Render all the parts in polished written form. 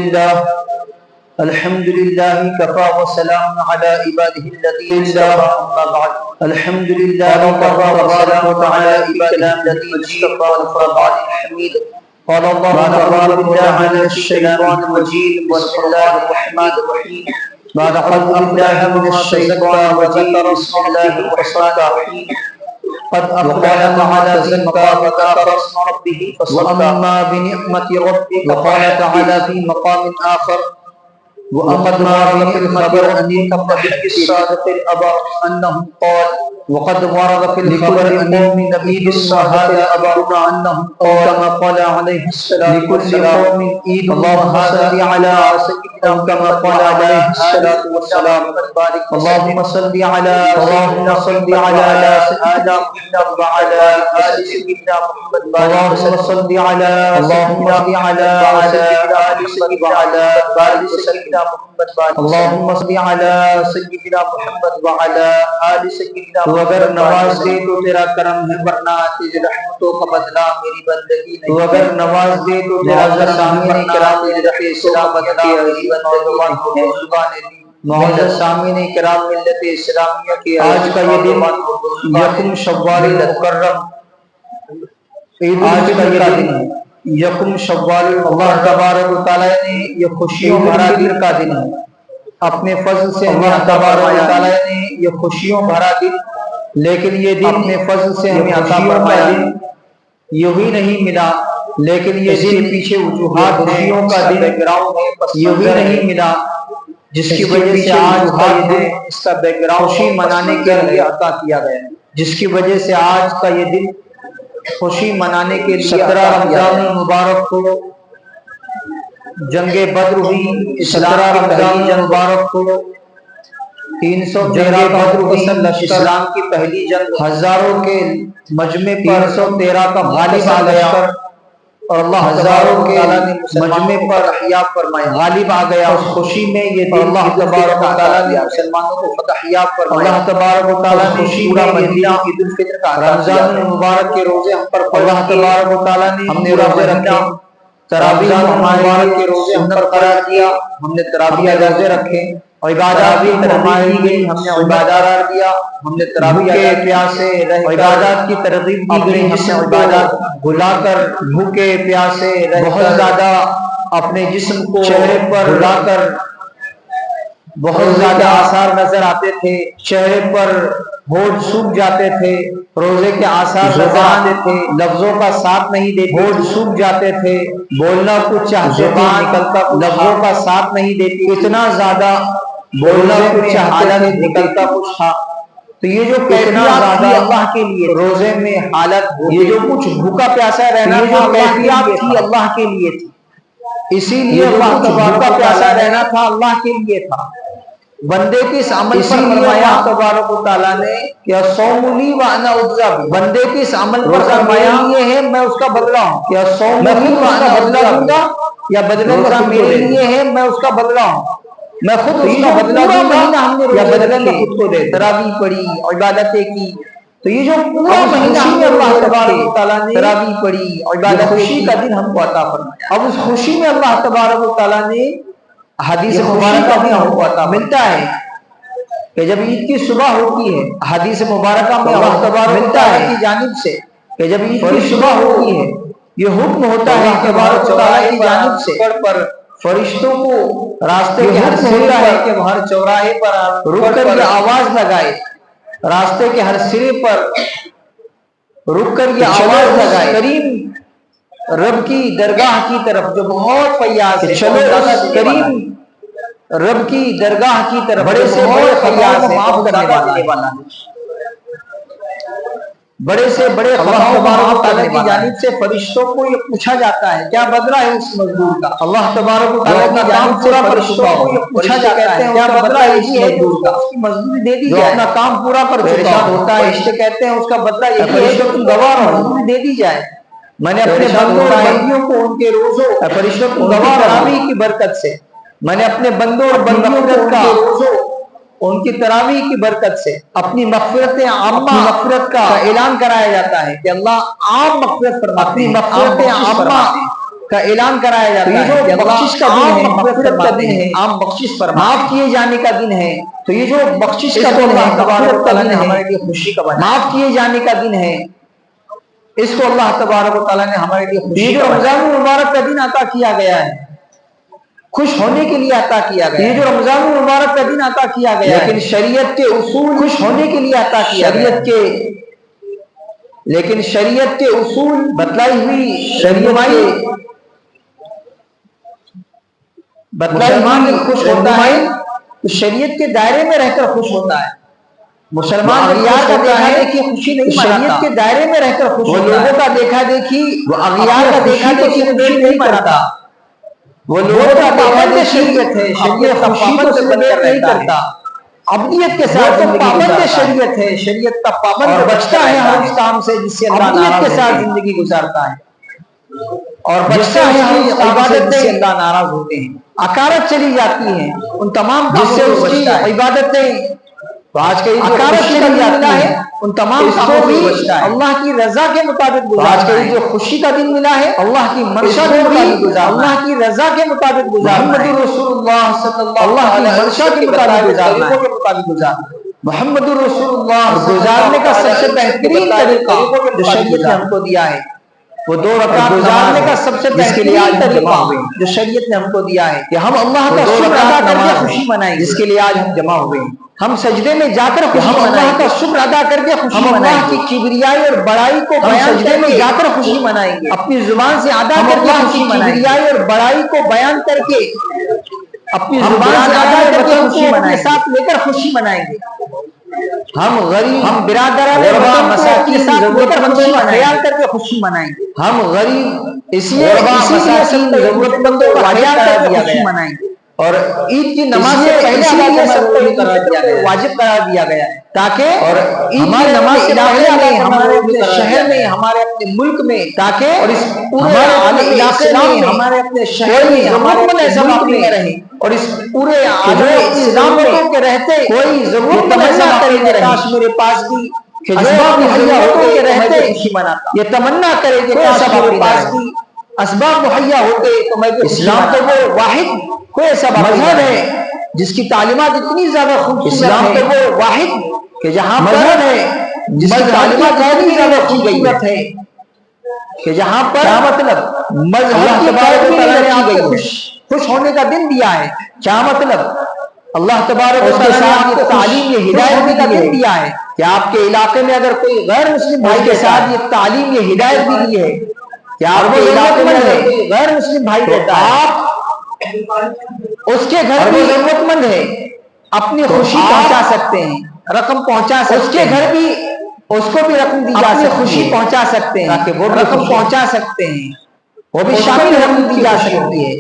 لله الحمد لله كفى وسلام على عباده الذين اصطفى أما بعد الحمد لله كفى وسلام على عباده الذين اصطفى والفرقان الحميد قال الله تبارك وتعالى من الشيطان الرجيم بسم الله الرحمن الرحيم بعد أعوذ بالله من الشيطان وذكر بسم الله الرحمن الرحيم قد أفلح من تزكى وذكر اسم ربه فصلى وأما بنعمة ربك قال تعالى في مقام آخر وأما بالخبر أنك فبحق الصادق الأبر أنه قال وقد ورد في الخبر أن نبي الصحابة أبرنا أنه قال كما قال عليه السلام لكل قوم عيد اللهم صل على سيدنا كما قال عليه الصلاة والسلام اللهم صل على سيدنا سيدنا محمد وعلى آل سيدنا محمد اللهم صل على سيدنا وعلى آل سيدنا محمد اللهم صل على سيدنا محمد وعلى آل سيدنا محمد اگر نواز دے تو تیرا کرم ہے ورنہ تیری رحمتوں کا بدلہ میری بندگی نہیں اگر نواز دے تو تیرا سامعین کرام تیری رحمتوں کا بدلہ میری بندگی نہیں معزز سامعین کرام ملت اسلامیہ کے آج کا یہ دن یکم شوال المکرم آج کا یہ دن یکم شوال اللہ تبارک و تعالی نے یہ خوشیوں بھرا دن کا دن ہے اپنے فضل سے اللہ تبارک و تعالی نے یہ خوشیوں بھرا دن لیکن یہ دن اپنے فضل سے ہمیں عطا فرمایا یوں ہی نہیں ملا لیکن یہ دن پیچھے وجوہات خوشیوں کا دن بیک گراؤنڈ ہے یوں ہی نہیں ملا جس کی وجہ سے آج کا یہ دن اس کا بیک گراؤنڈ خوشی منانے کے لیے عطا کیا گیا ہے جس کی وجہ سے آج کا یہ دن خوشی منانے کے لیے 17 رمضان المبارک کو جنگ بدر ہوئی 17 رمضان مبارک کو 313 بدر ہوئی اسلام کی پہلی جنگ ہزاروں کے مجمع پر 313 کا غالب آ گیا اور اللہ ہزاروں کے مجمع پر احیا فرمائے غالب آ گیا اس خوشی میں یہ اللہ تبارک و تعالی نے مسلمانوں کو فتح یاب فرمایا اللہ تبارک و تعالی نے پورا مہینہ عید الفطر کا رمضان المبارک کے روزے ہم پر اللہ تبارک و تعالی نے ہم نے روزے رکھے تراویح مبارک کے روزے ہم پر قرار دیا ہم نے تراویح روزے رکھے عبادات بھی فرمائی گئی ہم نے عبادات قرار دیا ہم نے تراویح کے پیاسے عبادات کی ترغیب دی گئی ہم نے عبادات بھلا کر بھوکے پیاسے بہت زیادہ اپنے جسم کو چہرے پر بھلا کر بہت زیادہ آثار نظر آتے تھے چہرے پر ہونٹ سوکھ جاتے تھے روزے کے آثار نظر آتے تھے لفظوں کا ساتھ نہیں دیتے ہونٹ سوکھ جاتے تھے بولنا کچھ چاہتے تھے نکلتا لفظوں کا ساتھ نہیں دیتی اتنا زیادہ بولنا کچھ چاہتے تھے نکلتا کچھ تھا تو یہ جو کتنا زیادہ اللہ کے لیے روزے میں حالت یہ جو کچھ بھوکا پیاسا رہنا جو کیفیت تھی اللہ کے لیے تھی اسی لیے اللہ بھوکا پیاسا رہنا تھا اللہ کے لیے تھا بندے کے اس عمل پر فرمایا تبارک و تعالیٰ نے کہ صوم لی وانا اجزا بہ بندے کے اس عمل پر فرمایا یہ ہے میں اس کا بدلہ ہوں کہ صوم لی وانا بدلہ دوں گا یا بدلہ میرے لیے ہے میں اس کا بدلہ ہوں میں خود اس کا بدلہ دوں گا یا بدلہ میں خود کو دے تراویح پڑھی عبادتیں کی تو یہ جو پورا مہینہ ہم نے اللہ تبارک و تعالیٰ نے تراویح پڑھی عبادت خوشی کا دن ہم کو عطا فرمایا اب اس خوشی میں اللہ تبارک و تعالیٰ نے حدیث مبارکہ بھی ہم کو عطا ملتا ہے کہ جب عید کی صبح ہوتی ہے حدیث مبارکہ میں اللہ تبارک ملتا ہے کی جانب سے کہ جب عید کی صبح ہوتی ہے یہ حکم ہوتا ہے کہ تبارک و تعالیٰ کی جانب سے پر فرشتوں کو راستے کے ہر سرے ہے کہ ہر چوراہے پر رک کر یہ آواز لگائے راستے کے ہر سرے پر رک کر یہ آواز لگائے کریم رب کی درگاہ کی طرف جو بہت فیاض ہے چلو کریم رب کی درگاہ کی طرف بڑے سے بڑے فیاض ہے معاف کرنے والا بڑے سے بڑے اللہ تبارک و تعالیٰ کی جانب سے فرشتوں کو یہ پوچھا جاتا ہے کیا بدلہ ہے اس مزدور کا اللہ تبارک و تعالیٰ کی جانب سے فرشتوں کو یہ پوچھا جاتا ہے کیا بدلہ ہے اس مزدور کا اس کی مزدوری دے دی جائے اپنا کام پورا کر چکا ہوتا ہے فرشتے کہتے ہیں اس کا بدلہ یہی ہے جو تم گواہ ہو مزدوری دے دی جائے میں نے اپنے بندوں اور بندیوں کو ان کے روزوں فرشتوں کو گواہ تراویح کی برکت سے میں نے اپنے بندوں اور بندیوں کو ان کے روزوں ان کی تراویح کی برکت سے اپنی مغفرت عامہ مغفرت کا اعلان کرایا جاتا ہے کہ اللہ عام مغفرت فرماتے ہیں اپنی مغفرت عامہ کا اعلان کرایا جاتا ہے، یہ جو بخشش کا دن ہے، مغفرت کا دن ہے، عام بخشش پر معاف کیے جانے کا دن ہے، تو یہ جو بخشش کا دن ہے، تبارک و تعالیٰ نے ہمارے لیے خوشی کا بنایا، معاف کیے جانے کا دن ہے، اس کو اللہ تبارک و تعالیٰ نے ہمارے لیے خوشی کا رمضان المبارک کا دن عطا کیا گیا ہے، خوش ہونے کے لیے عطا کیا گیا، یہ جو رمضان المبارک کا دن عطا کیا گیا، لیکن شریعت کے اصول خوش ہونے کے لیے عطا کیا گیا، لیکن شریعت کے اصول بتلائی ہوئی شریعت مسلمان جب خوش ہوتا ہے تو شریعت کے دائرے میں رہ کر خوش ہوتا ہے، مسلمان اغیار کا دیکھا دیکھی خوشی نہیں مناتا، شریعت کے دائرے میں رہ کر خوش ہوتا ہے، وہ لوگوں کا دیکھا دیکھی، وہ اغیار کا دیکھا دیکھی خوشی نہیں مناتا، وہ لوگوں کا پابند شریعت ہے، شریعت کا پابند سیلیبریٹ نہیں کرتا، ابدیت کے ساتھ پابند شریعت ہے، شریعت کا پابند بچتا ہے ہر اس کام سے جس سے اللہ ابدیت کے ساتھ زندگی گزارتا ہے، اور بچتا ہے ہر اس عبادت سے اللہ ناراض ہوتے ہیں، اکارت چلی جاتی ہیں ان تمام جس سے اس کی عبادتیں، تو آج کل اکارت چلی جاتی ہے ان تمام کاموں سے بچتا ہے، اللہ کی رضا کے مطابق گزارتا ہے، آج کل جو خوشی کا دن ملا ہے اللہ کی منشا کے مطابق گزارتا ہے، اللہ کی رضا کے مطابق گزارتا ہے، محمد رسول اللہ صلی اللہ کی منشا کے مطابق گزارنا ہے، محمد رسول اللہ گزارنے کا سب سے بہترین طریقہ جو شریعت نے ہم کو دیا ہے، وہ 2 رکعت گزارنے کا سب سے بہترین طریقہ جو شریعت نے ہم کو دیا ہے کہ ہم اللہ کا شکر ادا کر کے خوشی منائیں، جس کے لیے آج ہم جمع ہوئے ہیں، ہم سجدے میں جا کر خوشی منائیں، اللہ کا شکر ادا کر کے خوشی منائیں، اللہ کی کبریائی اور بڑائی کو بیان سجدے میں جا کر خوشی منائیں گے، اپنی زبان سے ادا کر کے خوشی منائیں، کبریائی اور بڑائی کو بیان کر کے اپنی زبان سے ادا کر کے خوشی منائیں، ساتھ لے کر خوشی منائیں گے، ہم غریب، ہم برادران مساکین کے ساتھ لے کر خوشی خیال کر کے خوشی منائیں گے، ہم غریب اسی لیے ضرورت مندوں کو خیال کر کے خوشی منائیں گے، اور عید کی نماز سے پہلے واجب قرار دیا گیا ہے تاکہ اور ہماری نماز سے پہلے ہمارے اپنے شہر میں، ہمارے اپنے ملک میں، تاکہ اور اس پورے علاقے میں، ہمارے اپنے شہر میں، ہمارے اپنے ملک میں رہے، اور اس پورے اسلام کے رہتے کوئی ضرورت تمنا کرے کاش میرے پاس بھی اسباب مہیا ہوتے کے رہتے خوشی مناتا، یہ تمنا کرے کہ کاش میرے پاس بھی اسباب مہیا ہوتے تو میں اسلام تو وہ واحد کوئی ایسا مذہب ہے جس کی تعلیمات اتنی زیادہ خوبصورت ہے، اسلام تو وہ واحد کہ جہاں مذہب ہے جس کی تعلیمات اتنی زیادہ خوبصورت ہے کہ جہاں پر کیا مطلب مذہب کی بات نے آپ کو خوش ہونے کا دن دیا ہے، کیا مطلب اللہ تبارک و تعالیٰ نے آپ کو تعلیم یہ ہدایت کا دن دیا ہے کہ آپ کے علاقے میں اگر کوئی غیر مسلم بھائی کے ساتھ یہ تعلیم یہ ہدایت بھی دی ہے کہ آپ کے علاقے میں اگر کوئی غیر مسلم بھائی رہتا ہے آپ اس کے گھر بھی ضرورت مند ہے، اپنی خوشی پہنچا سکتے ہیں، رقم پہنچا سکتے ہیں، اس کے گھر بھی اس کو بھی رقم دی جا سکتی ہے، خوشی پہنچا سکتے ہیں تاکہ وہ رقم پہنچا سکتے ہیں، وہ بھی شامل رقم دی جا سکتی ہے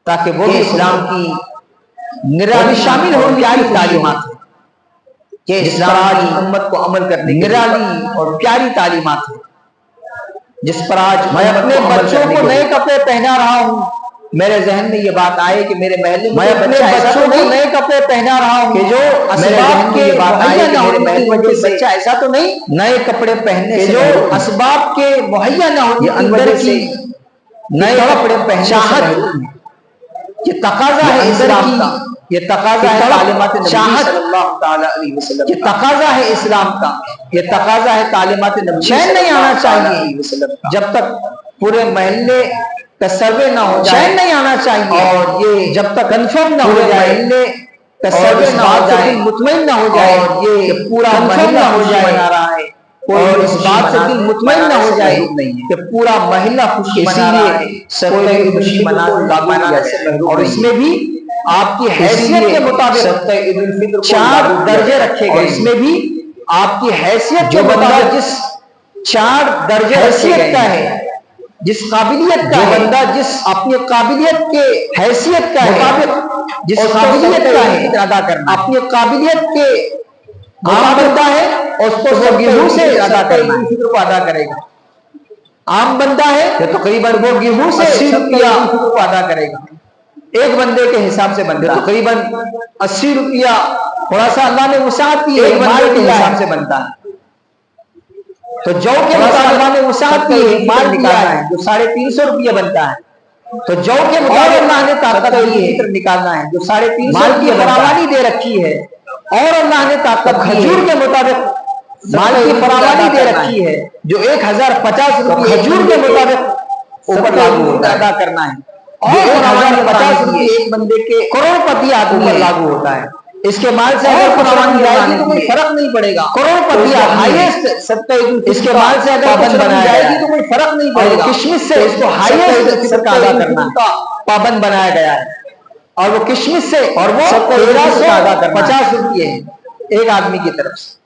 تاکہ وہ بھی اسلام کی نرالی شامل ہو پیاری تعلیمات ہے کہ اسلام کی امت کو عمل کرنے کی نرالی اور پیاری تعلیمات ہے جس پر آج میں اپنے بچوں کو نئے کپڑے پہنا رہا ہوں، میرے ذہن میں یہ بات آئے کہ میرے محلے میں اپنے بچوں کو نئے کپڑے پہنا رہا ہوں کہ جو اسباب کے مہیا نہ ہونے کی وجہ سے، بچہ ایسا تو نہیں نئے کپڑے پہننے سے جو اسباب کے مہیا نہ ہونے کی وجہ سے نئے کپڑے پہننے سے یہ تقاضا ہے اسلام کا، یہ تقاضا ہے تعلیمات نبی صلی اللہ تعالی علیہ وسلم، یہ تقاضا ہے اسلام کا، یہ تقاضا ہے تعلیمات نبی چین نہیں آنا چاہیے جب تک پورے محلے کا سروے نہ ہو جائے، چین نہیں آنا چاہیے، اور یہ جب تک کنفرم نہ ہو جائے، محلے کا سروے نہ ہو جائے، مطمئن نہ ہو جائے، اور یہ پورا محلہ ہو جائے بنا رہا ہے، اور اس بات سے دل مطمئن نہ ہو جائے کہ پورا محلہ خوشی منا رہا ہے، کوئی خوشی منانے سے محروم، اور اس میں بھی آپ کی حیثیت کے مطابق 4 درجے رکھے گئے، اس میں بھی آپ کی حیثیت کے مطابق جس 4 درجے حیثیت کا ہے، جس قابلیت کا بندہ جس اپنی قابلیت کے حیثیت کا مطابق جس قابلیت کا ہے ادا کرنا، اپنی قابلیت کے عام بندہ ہے اس کو وہ گیہوں سے ادا کرنا ہے، فطر کو ادا کرے گا، عام بندہ ہے تو تقریباً وہ گیہوں سے 80 روپیہ فطر کو ادا کرے گا، ایک بندے کے حساب سے بنتا ہے تقریباً 80 روپیہ، تھوڑا سا اللہ نے وسعت دی ہے، ایک بندے کے حساب سے بنتا ہے، تو جو کہ اللہ نے وسعت دی ہے مال دیا ہے جو 350 روپیہ بنتا ہے، تو جو کے مطابق اللہ نے طاقت فطر نکالنا ہے جو 350 مال کی فراوانی دے رکھی ہے، اور اللہ نے طاقت کھجور کے مطابق مال کی فراوانی دے رکھی ہے جو 1050 روپے کھجور کے مطابق اوپر لاگو ادا کرنا ہے، اور 1050 روپے ایک بندے کے کروڑ پتی آدمی پر لاگو ہوتا ہے۔ اس کے مال سے اگر فراوانی جائے گی تو کوئی فرق نہیں پڑے گا، کروڑ پتی ہائیسٹ صدقہ اس کے مال سے اگر پابند بنایا جائے گی تو کوئی فرق نہیں پڑے گا۔ کشمش سے اس کو ہائیسٹ صدقہ ادا کرنا پابند بنایا گیا ہے، اور وہ کشمش سے اور وہ 1350 روپے ہے ایک آدمی کی طرف سے،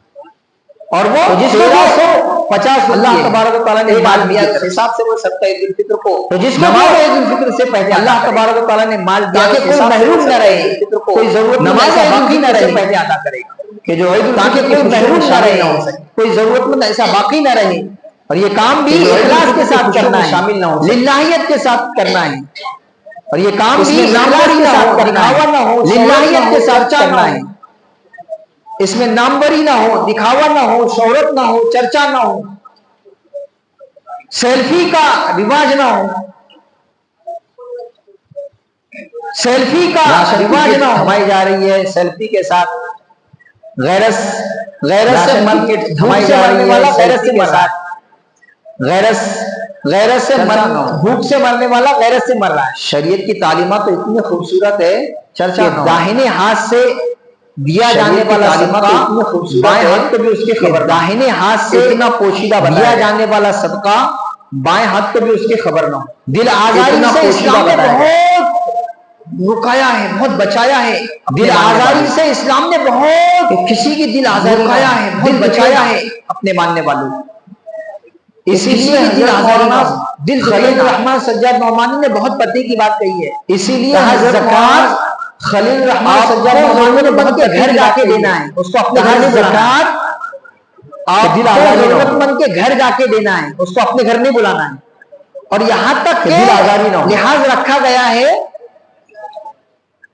اور وہ 1350 اللہ تبارک و تعالیٰ نے مال دیا اس حساب سے وہ صدقہ عید الفطر کو، تو جس کو عید الفطر سے پہلے اللہ تبارک و تعالیٰ نے مال دیا کہ کوئی محروم نہ رہے، کوئی ضرورت نماز باقی نہ رہے پہلے ادا کرے گا، کہ جو عید الفطر کوئی محروم نہ رہے، کوئی ضرورت مند ایسا باقی نہ رہے، اور یہ کام بھی اخلاص کے ساتھ کرنا ہے، شامل نہ ہو، للہیت کے ساتھ کرنا ہے، اور یہ کام بھی اخلاص کے ساتھ کرنا ہے، للہیت کے ساتھ کرنا ہے، اس میں ناموری نہ ہو، دکھاوا نہ ہو، شہرت نہ ہو، چرچا نہ ہو، سیلفی کا رواج نہ ہو، سیلفی کا رواج نہ ہمائی جا رہی ہے، سیلفی کے ساتھ غیرت سے مر کے ہمائی جا رہی ہے، غیرت سے مرا، غیرت سے بھوک سے مرنے والا غیرت سے مر رہا ہے۔ شریعت کی تعلیمات تو اتنی خوبصورت ہے، چرچا داہنے ہاتھ سے دیا جانے والا صدقہ بائیں ہاتھ کو بھی اس کی خبر، داہنے ہاتھ سے اتنا پوشیدہ دیا جانے والا صدقہ بائیں ہاتھ کو بھی اس کی خبر نہ ہو۔ دل آزاری سے اسلام نے بہت رکایا ہے، بہت بچایا ہے، دل آزاری سے اسلام نے بہت کسی کی دل آزاری رکایا ہے، بہت بچایا ہے اپنے ماننے والوں، اسی لیے دل آزاری دل خلیل الرحمن سجاد نعمانی نے بہت پتے کی بات کہی ہے، اسی لیے زکوٰۃ خلیل الرحمن سجاد نعمانی نے بن کے گھر جا کے دینا ہے، اس کو اپنے گھر میں زکوٰۃ آپ ضرورت مند کے گھر جا کے دینا ہے، اس کو اپنے گھر نہیں بلانا ہے، اور یہاں تک کہ لحاظ رکھا گیا ہے،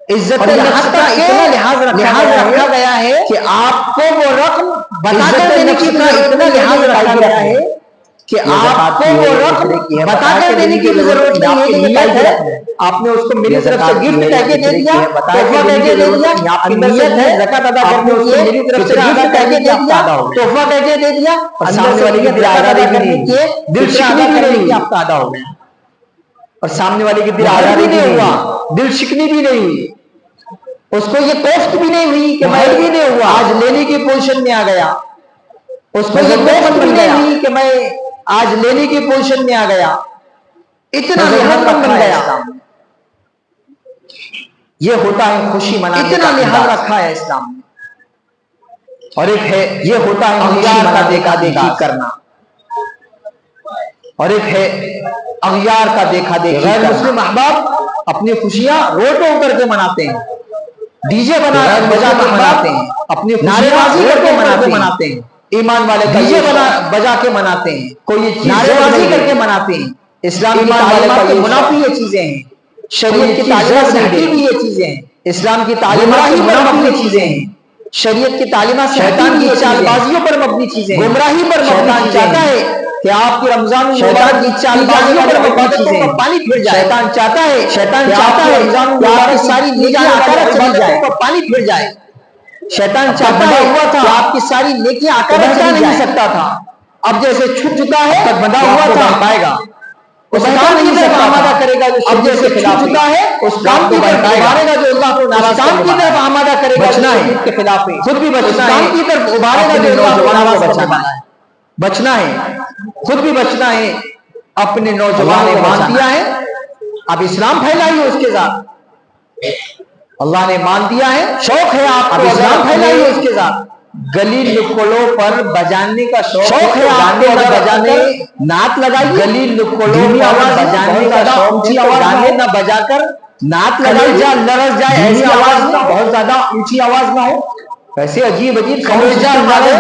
عزت یہاں تک اتنا لحاظ رکھا گیا ہے کہ آپ کو وہ رقم بتا کر دینے کی اتنا لحاظ رکھا گیا ہے کہ آپ کو وہ رقم بتا کر دینے کی ضرورت نہیں ہے کہ نیت ہے، آپ نے اس کو میری طرف سے گفٹ کہہ کے دے دیا، تحفہ کہہ کے دے دیا، نیت ہے زکات ادا کرنے کے لیے میری طرف سے گفٹ کہہ کے دے دیا، تحفہ کہہ کے دے دیا، اور سامنے والے کی دل آزاری کرنے کے دل شکنی بھی نہیں ہوئی، آپ کا ادا ہو گیا، اور سامنے والے کی دل آزاری بھی نہیں ہوا، دل شکنی بھی نہیں ہوئی، اس کو یہ کوفت بھی نہیں ہوئی کہ میں بھی نہیں ہوا آج لینے کی پوزیشن میں آ گیا، اس کو یہ کوفت بھی نہیں ہوئی کہ میں آج لینے کی پوزیشن میں آ گیا، اتنا لحاظ بن گیا، یہ ہوتا ہے خوشی منانے کا، اتنا لحاظ رکھا ہے اسلام نے، اور ایک ہے یہ ہوتا ہے اغیار کا دیکھا دیکھی کرنا، اور ایک ہے اغیار کا دیکھا دیکھی، غیر مسلم احباب اپنی خوشیاں روڈ پہ اتر کے مناتے ہیں، ڈی جے بجا کے مناتے ہیں، اپنی نعرے بازی کر کے مناتے ہیں، ایمان والے ڈی جے بجا کے مناتے ہیں، کوئی نعرے بازی کر کے مناتے ہیں، اسلام کی تعلیمات کے منافی یہ چیزیں ہیں، شریعت کی تعلیمات سے ہٹی بھی یہ چیزیں ہیں، اسلام کی تعلیمات کے منافی یہ چیزیں ہیں، شریعت کی تعلیمات شیطان کی چال بازیوں پر مبنی چیزیں ہیں، گمراہی پر شیطان چاہتا ہے کہ آپ کی رمضان شیطان کی چال بازیوں پر مبنی چیزیں ہیں، پانی پھر جائے، شیطان چاہتا ہے رمضان مبارک ساری نیکیاں آکارت چلی جائے، پانی پھر جائے، شیطان چاہتا ہے کہ آپ کی ساری نیکیاں آکارت چلی نہیں سکتا تھا، اب جیسے چھپ چکا ہے تب بندہ ہوا تھا پائے گا، اس کام کی طرف آمادہ کرے گا جو اب جیسے چھپ چکا ہے اس کام کی طرف ابھارے گا جو اللہ کو ناراض کام کی طرف آمادہ کرے گا بچنا ہے کے خلاف ہے، خود بھی بچنا ہے، کام کی طرف ابھارے گا جو اللہ کو ناراض کرنے ہے، بچنا ہے، خود بھی بچنا ہے، اپنے نوجوانوں کو مان دیا ہے، اب اسلام پھیلائیے اس کے ساتھ، اللہ نے مان دیا ہے، شوق ہے آپ کو اسلام پھیلائیے اس کے ساتھ، گلی نکلوں پر بجانے کا شوق ہے آپ کو بجانے نعت لگائیے، گلی نکلوں پر بجانے کا شوق ہے گانے نہ بجا کر نعت لگائیے، لرز جائے ایسی آواز نہ بہت زیادہ اونچی آواز نہ ہو، ویسے عجیب لرز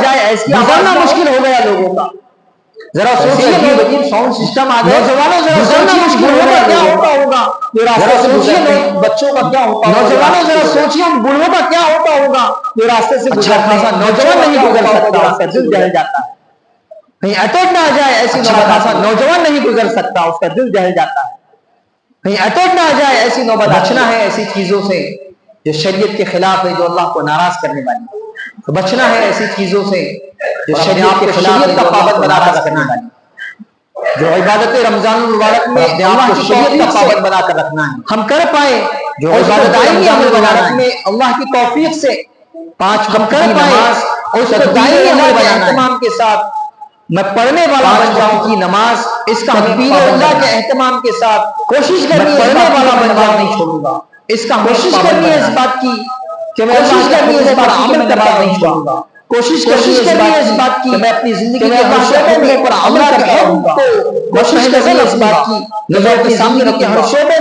جائے ایسی آواز نہ مشکل ہو گیا لوگوں کا، ذرا سوچیے عجیب ساؤنڈ سسٹم آ گیا، نوجوانوں ذرا سوچیے بوڑھوں کا کیا ہوتا ہوگا، ذرا سوچیے بچوں کا کیا ہوتا ہوگا، نوجوانوں ذرا سوچیے بوڑھوں کا کیا ہوتا ہوگا جو راستے سے اچھا خاصا نوجوان نہیں گزر سکتا، اس کا دل جل جاتا ہے، کہیں اٹیک نہ آ جائے ایسی خاصا نوجوان نہیں گزر سکتا، اس کا دل جل جاتا ہے، کہیں اٹیک نہ آ جائے، ایسی نوبت بچنا ہے ایسی چیزوں سے جو شریعت کے خلاف ہے، جو اللہ کو ناراض کرنے والی ہے، تو بچنا ہے ایسی چیزوں سے جو شریعت کے خلاف ہے، کا پابند بنا کر رکھنا ہے، جو عبادت رمضان المبارک میں اللہ کی شریعت کا پابند بنا کر رکھنا ہے، ہم کر پائے جو عبادت دائمی عمل بنانا میں اللہ کی توفیق سے 5 وقت کی نماز اور اس کو دائمی عمل بنانا اہتمام کے ساتھ میں پڑھنے والا بن جاؤں کی نماز، اس کا تکبیر اللہ کے اہتمام کے ساتھ کوشش کرنی ہے پڑھنے والا بن جاؤں، نہیں چھوڑوں گا، اس کا کوشش کرنی ہے اس بات کی کہ میں کوشش کرنی ہے اس پر عمل کرنا نہیں چھوڑوں گا، کوشش کرنی ہے اس بات کی میں اپنی زندگی کے ہر شعبے میں پر عمل کرتا رہوں گا، کوشش کرنی ہے اس بات کی نظروں کے سامنے رکھوں گا،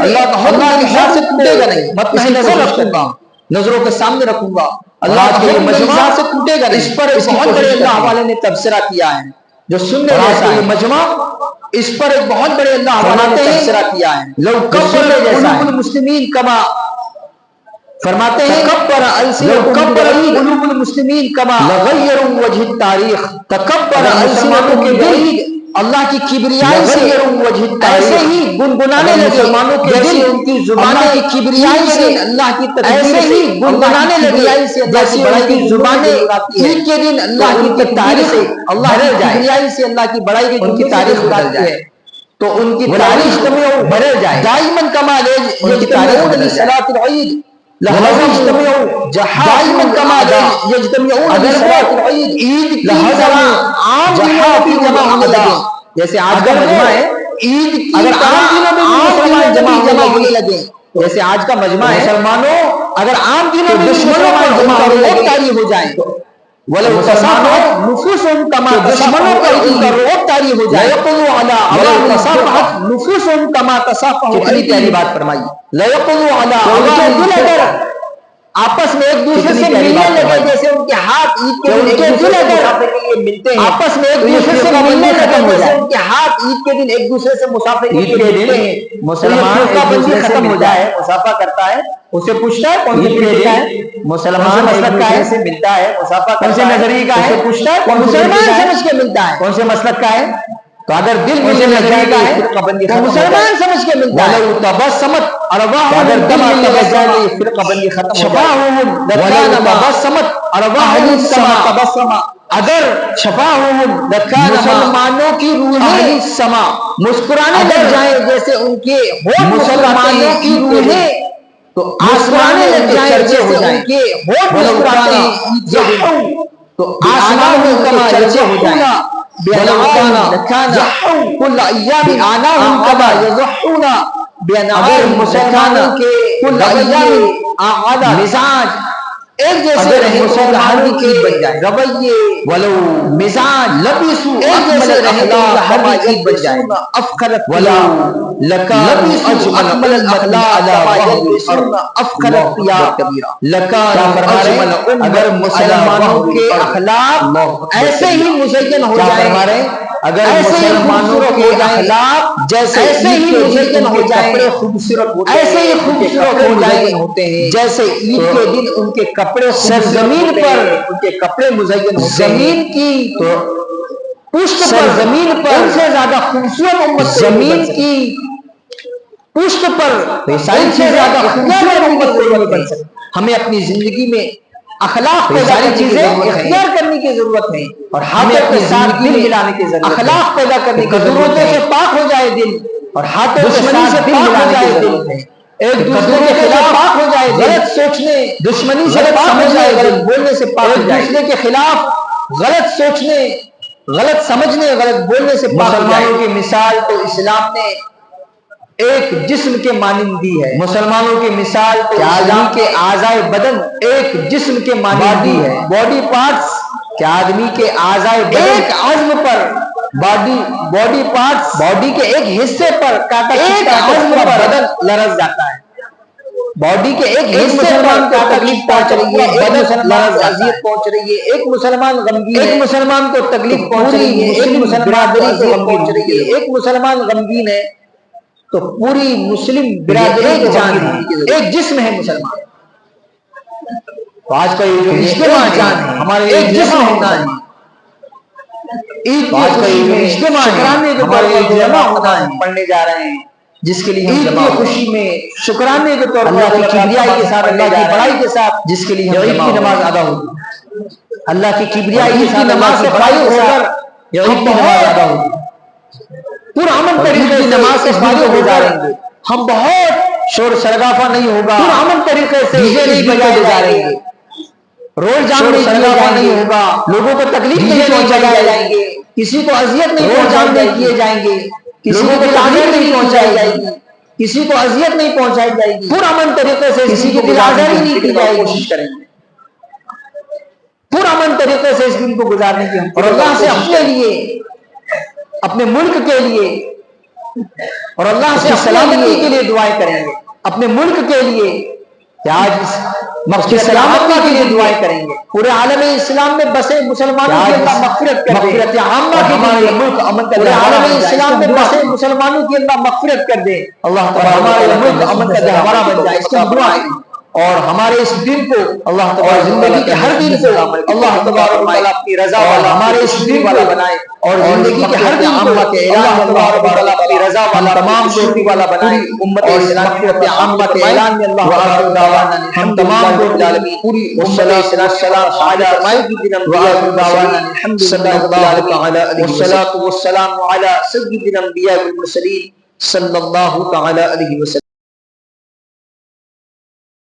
اللہ کا حکم کے ساتھ سے ٹوٹے گا نہیں، مت نظر رکھوں گا، نظروں کے سامنے رکھوں گا، اللہ کے یہ مجمع سے ٹوٹے گا نہیں، اس پر بہت بڑے اللہ والے نے تبصرہ کیا ہے جو سننے جیسا ہے، مجمع اس پر ایک بہت بڑے اللہ والے نے تبصرہ کیا ہے، لو کبر قلوب المسلمین کما فرماتے ہیں تکبر قلوب المسلمین کما لغیروا وجہ التاریخ، تکبر مسلمانوں کے دل اللہ کی کبریائی سے ایسے ہی گنگنانے لگے، مسلمانوں کے دل ان کی زبانیں کی کبریائی سے اللہ کی تکبیر سے گنگنانے لگے، جیسے ان کی زبانیں عید کے دن اللہ کی تاریخ سے اللہ کی کبریائی سے اللہ کی بڑائی کی ان کی تاریخ بدل جائے تو ان کی تاریخ بدل جائے، دائماً کما ان کی تاریخ بدل جائے، عید دائما کما یجتمعون لصلاۃ العید، عید کی عام دنوں کی جمع ہونے لگے، جیسے آج کا مجمع ہے عید کی اگر عام دنوں میں مسلمان جمع ہونے لگے، جیسے آج کا مجمع ہے مسلمانوں اگر عام دنوں میں مسلمان جمع ہونے لگے ہو جائیں ولو تصافحت نفوسهم كما دشمنوں کا ان کا روب طاری ہو جائے، ليقضوا على ولو تصافحت نفوسهم كما تصافحوا، کتنی پیاری بات فرمائی، ليقضوا على اگر آپس میں ایک دوسرے سے ملنے لگے، جیسے ان کے ہاتھ عید کے دن ایک دوسرے سے مسافر کے لیے ملتے ہیں، آپس میں ایک دوسرے سے ملنے لگے جیسے ان کے ہاتھ عید کے دن ایک دوسرے سے مسافر کے لیے ملتے ہیں، مسلمان ایک دوسرے سے ملتا ہے، مسافہ کرتا ہے، اسے پوچھتا ہے کون سی طریقہ ہے، مسلمان مسلک کا ہے سے ملتا ہے، مسافہ کون سے نظریے کا ہے، پوچھتا ہے مسلمان سمجھ کے ملتا ہے، کون سے مسلک کا ہے، تو اگر دل مجھے نظریے کا ہے تو مسلمان سمجھ کے ملتا ہے، تبسمت ارواح اگر دل مل لگ جائے تو یہ فرقہ بندی ختم ہو جائے، تبسمت ارواح تبسم اگر شفاہم مسلمانوں کی روحیں سما مسکرانے لگ جائیں جیسے ان کے ہوٹ مسلمانوں کی روحیں تو آسمانے لگ جائیں جیسے ان کے ہوٹ مسکراتے ہیں تو آسمانوں کا چرچے ہو جائیں، کل ایام آناہم کما یضحون بانعام، مسلمانوں کے کل ایام آعادہ مزاج ایک جیسے رہے، مسلمانوں کے بن جائے رویے ولو مزاج لبسو ایک جیسے رہے کما یلبسون افخر ولو لکان اجمل الاخلاق کما یلبسون افخر الثياب لکان اجمل، اگر مسلمانوں کے اخلاق ایسے ہی مزین ہو جائیں، اگر مسلمانوں کے اخلاق جیسے ایسے ہی مزین ہو جائیں، ایسے ہی خوبصورت ہو جائیں ہوتے ہیں جیسے عید کے دن ان کے کپڑے سرزمین پر ان کے کپڑے مزین زمین کی تو پشت پر زمین پر ان سے زیادہ خوبصورت امت زمین کی پشت پر ان سے زیادہ خوبصورت امت نہیں بن سکتی، ہمیں اپنی زندگی میں اخلاق کو ساری چیزیں اختیار کرنے کی ضرورت ہے اور ہاتھوں کے ساتھ دل ملانے کی ضرورت ہے، اخلاق پیدا کرنے کی ضرورت ہے، سے پاک ہو جائے دل اور ہاتھوں کے ساتھ دل ملانے کی ضرورت ہے، ایک دوسرے کے خلاف پاک ہو جائے، غلط سوچنے دشمنی سے پاک ہو جائے، غلط بولنے سے پاک ہو جائے، ایک دوسرے کے خلاف غلط سوچنے غلط سمجھنے غلط بولنے سے پاک ہو جائے۔ مسلمانوں کی مثال تو اسلام نے ایک جسم کے مانند دی ہے، مسلمانوں کی مثال تو آدمی کے اعضائے بدن ایک جسم کے مانند دی ہے، باڈی پارٹس کہ آدمی کے اعضائے بدن ایک عظم پر باڈی پارٹس باڈی کے ایک حصے پر کاٹا ایک عظم پر بدن لرز جاتا ہے، باڈی کے ایک حصے پر تکلیف پہنچ رہی ہے، ایک مسلمان اذیت پہنچ رہی ہے، ایک مسلمان غمگین ہے، ایک مسلمان کو تکلیف پہنچ رہی ہے، ایک مسلمان کو اذیت پہنچ رہی ہے، ایک مسلمان غمگین ہے، تو پوری مسلم برادری ایک جان ہے، ایک جسم ہے مسلمان۔ تو آج کا یہ جو اجتماع جان ہے ہمارے ایک جسم ہونا ہے، عید کا یہ جو اجتماع ہے ہمارے جمع ہونا ہے، پڑھنے جا رہے ہیں جس کے لیے عید کی خوشی میں شکرانے کے طور پر اللہ کی کبریائی کے ساتھ، اللہ کی بڑائی کے ساتھ جس کے لیے عید کی نماز ادا ہوگی۔ اللہ کی کبریائی کے ساتھ نماز سے فارغ ہو کر عید کی نماز ادا ہوگی، پرامن طریقے سے نماز سے فارغ ہو جائیں گے، ہم بہت شور شرگافا نہیں ہوگا، پرامن طریقے سے ڈیجے نہیں بجائے جائیں گے، رول جام شور نہیں کیے شرگافا جائیں نہیں گے، ہوگا، لوگوں کو تکلیف ڈیجے نہیں نہیں پہنچائے بجائے جائیں گے، کسی کو اذیت نہیں رول جام پہنچائی نہیں کیے جائیں گے، کسی لوگوں کو کی تکلیف تعزیت نہیں پہنچائی جائے گی، گی، کسی کو اذیت نہیں پہنچائی جائے گی، پرامن طریقے سے کسی کی کو دل گزارنے آزاری کی نہیں کی فکر جائے اور گی، کوشش کریں گے، پرامن طریقے سے اس دن کو گزارنے کی ہم اور فکر اللہ سے کوشش اپنے کریں گے، لیے، اپنے ملک کے لیے، اور اللہ سے اس کی اپنے سلامتی کے لیے دعائیں کریں گے، اپنے ملک کے لیے کہ آج اس کی سلامتی کے لیے دعائیں کریں گے، پورے عالم اسلام میں بسے مسلمانوں کی اللہ مغفرت کر دے، مغفرت عامہ کے ہمارے لیے ملک امن کا پورے گہوارہ عالم بن جائے، اسلام میں اس کی بسے دعا مسلمانوں کی اللہ مغفرت کر دے، اللہ اور تبارک و ہمارے تعالیٰ ملک امن کا گہوارہ بن جائے، اس کی ہم دعا ہے، اور ہمارے اس دن کو اللہ اور تبارک و زندگی کے تعالیٰ ہر دن کو اللہ تبارک و تعالیٰ اپنی رضا والا، ہمارے اس دن والا بنائے، اور زندگی کے ہر دن کو عامہ کے اعلان اللہ میں تبارک و تعالیٰ اپنی رضا والا، تمام خوشی والا بنائے، پوری امت اور اسلامی مغفرت عامہ کے فرمائے، اعلان میں اللہ وآخر تبارک و دعوانا تعالیٰ ہم ہم تمام تمام کو کو پوری امت اسلام علی سیدنا وآخر دعوانا الحمد صلی للہ اللہ تعالی تعالی علیہ وسلم والصلاة والسلام علی سید الانبیاء والمرسلین صلی اللہ تعالی علیہ وسلم۔